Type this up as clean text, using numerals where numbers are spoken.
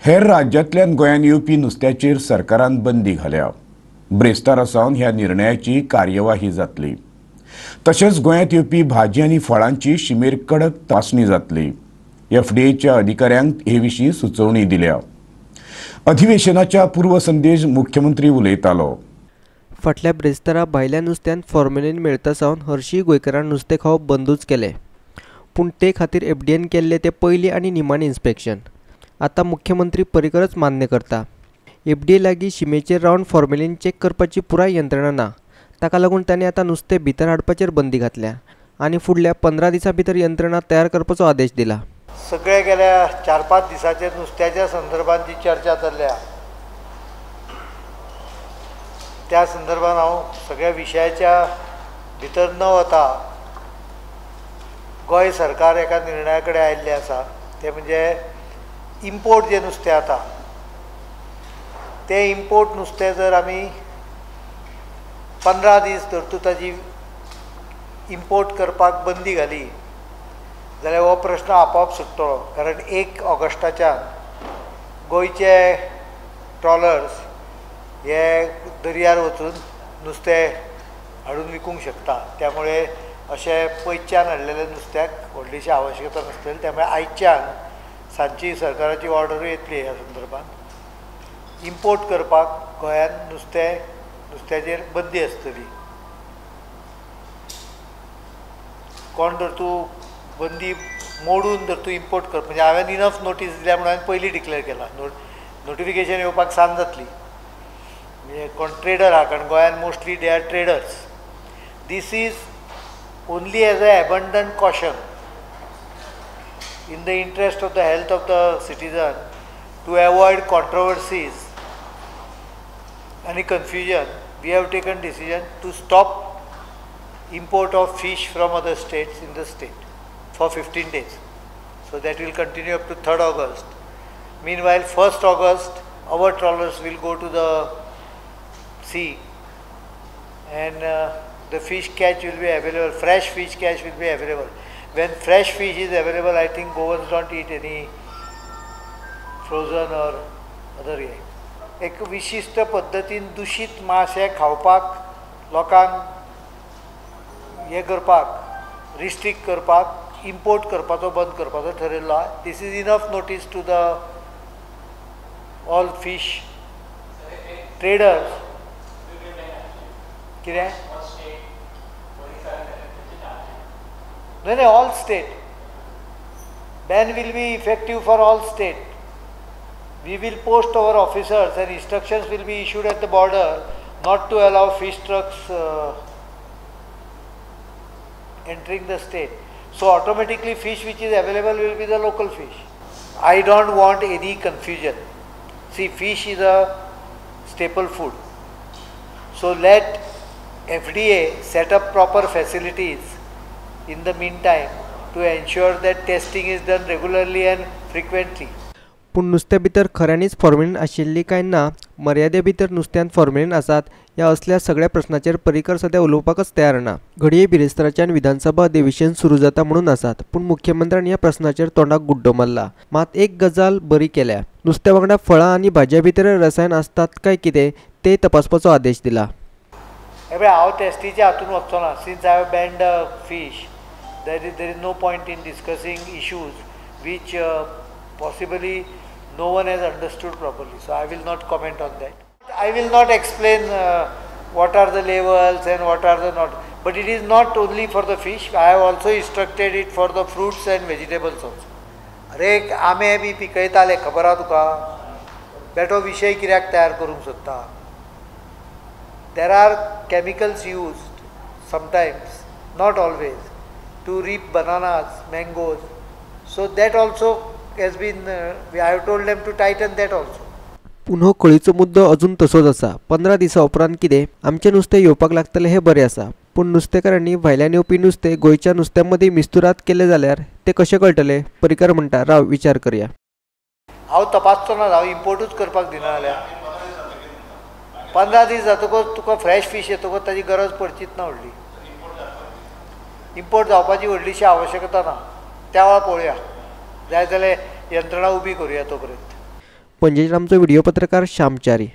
हेर राज्यांतल्यान गोंयांत येवपी नुस्त्याचेर सरकारान बंदी घाल्या। ब्रेस्तारा सावन ह्या निर्णयाची कार्यवाही जातली। तशेंच गोंयांत येवपी भाजी आनी फळांची शिमेर कडक तपासणी जातली। एफडीएच्या अधिकाऱ्यांक हे विशीं सुचोवणी दिल्या। अधिवेशनाच्या पूर्व संदेश मुख्यमंत्री उलयतालो। फाटल्या ब्रेस्तारा भायल्या नुस्त्यान फॉर्मेलिन मेळटा सावन हरशीं गोंयकारांक नुस्तें खावप बंदूच केलें। पूण ते खातीर एफडीएन केल्लें तें पयलीं आनी निमाणें इन्स्पेक्शन आतां मुख्यमंत्री पर्रीकरच मान्य करता। एफडीए लागीं शिमेचेर रावन फॉर्मेलिन चेक करपाची पुराय यंत्रणा ना, ताका लागून तांणी आतां नुस्तें भितर हाडपाचेर बंदी घातल्या आनी फुडल्या 15 दिसां भितर यंत्रणा तयार करपाचो आदेश दिला। सगळे गेल्या 4-5 दिसांचेर नुस्त्याच्या संदर्भात जी चर्चा चल्ल्या त्या संदर्भात हांव सगळ्या विशयाच्या भितर न वता गोंय सरकार एका निर्णया कडेन आयिल्लें आसा, तें म्हणजे इम्पोर्ट जे नुस्तें जाता तें इम्पोर्ट नुस्तें जर आमी 15 दीस धर तूं ताजी इम्पोर्ट करपाक बंदी घाली जाल्यार हो प्रश्न आपोआप सुट्टलो। कारण 1 ऑगस्टाच्यान गोंयचे ट्रॉलर्स हे दर्यार वचून नुस्तें हाडून विकूंक शकता। त्यामुळे अशें पयसच्यान हाडलेल्या नुस्त्याक व्हडलीशी आवश्यकता नासतली। त्यामुळे आयच्यान सांजची सरकाराची ऑर्डर येतली ह्या संदर्भात इम्पोर्ट करपाक गोंयांत नुस्त्याचेर बंदी आसतली। कोण जर तूं बंदी मोडून जर तूं इम्पोर्ट करप म्हणजे हांवें इनफ नोटीस दिल्या म्हणून हांवें पयलीं डिक्लेअर केलां। नोटिफिकेशन येवपाक सांज जातली। म्हणजे कोण ट्रेडर आहा, कारण गोंयांत mostly they are traders. This is only as a abundant caution in the interest of the health of the citizen, to avoid controversies and confusion, we have taken decision to stop import of fish from other states in the state for 15 days. So that will continue up to 3rd August. Meanwhile, 1st August, our trawlers will go to the sea and the fish catch will be available, fresh fish catch will be available. When fresh fish is available, I think Goans don't eat any frozen or other way. एक विशिष्ट पद्धतीन दूषित मासे खावपाक लोकांक हे करपाक restrict करपाक इम्पोर्ट करपाचो बंद करपाचो ठरयल्लो आहा। This is enough notice to the all fish traders. कितें? No, all state. Ban will be effective for all state. We will post our officers and instructions will be issued at the border not to allow fish trucks entering the state. So automatically fish which is available will be the local fish. I don't want any confusion. See, fish is a staple food. So let FDA set up proper facilities in the meantime to ensure that testing is done regularly and frequently. पूण नुस्त्या भितर खऱ्यांनीच formalin आशिल्ली काय ना, मर्यादे भितर नुस्त्यान formalin आसात ह्या असल्या सगळ्या प्रश्नाचेर पर्रीकर सध्या उलोवपाकच तयार ना। घडये बिरेस्ताराच्यान विधानसभा अधिवेशन सुरू जाता म्हणून आसात, पूण मुख्यमंत्र्यान ह्या प्रश्नाचेर तोंडाक गुड्डो मारला। मात एक गजाल बरी केल्या, नुस्त्या वांगडा फळां आनी भाज्या भितर रसायन आसतात काय कितें ते तपासपाचो आदेश दिला। हांव टेस्टीच्या हातून वचचो ना। Since I have band fish, there is no point in discussing issues which possibly no one has understood properly. So I will not comment on that. I will not explain what are the levels and what are the not. But it is not only for the fish. I have also instructed it for the fruits and vegetables also. अरे आमे बी पिकयताले खबर आहा तुका? बेटो विशय कित्याक तयार करूंक सोदता? There are chemicals used sometimes, not always, to reap bananas, mangoes. So that also has been, I have told them to tighten that also. पूण हो कळीचो मुद्दो अजून तसोच आसा। 15 दिसां उपरांत कितें आमचें नुस्तें येवपाक लागतलें हें बरें आसा, पूण नुस्तेकारांनी भायल्यान येवपी नुस्तें गोंयच्या नुस्त्यां मदीं मिस्तुराद केलें जाल्यार तें कशें कळटलें? पर्रीकर म्हणटा, राव विचार करया। हांव तपासचो ना, हांव इम्पोर्टूच करपाक दिना जाल्यार 15 दीस जातकच तुका फ्रेश फिश येतकच ताची गरज पडचीच ना व्हडली। इम्पोर्ट जावपाची व्हडलीशी आवश्यकता ना, त्या वेळार पळोवया, जाय जाल्यार यंत्रणा उबी करुया तोपर्यंत। पणजेच्यान आमचो व्हिडिओ पत्रकार श्यामचारी.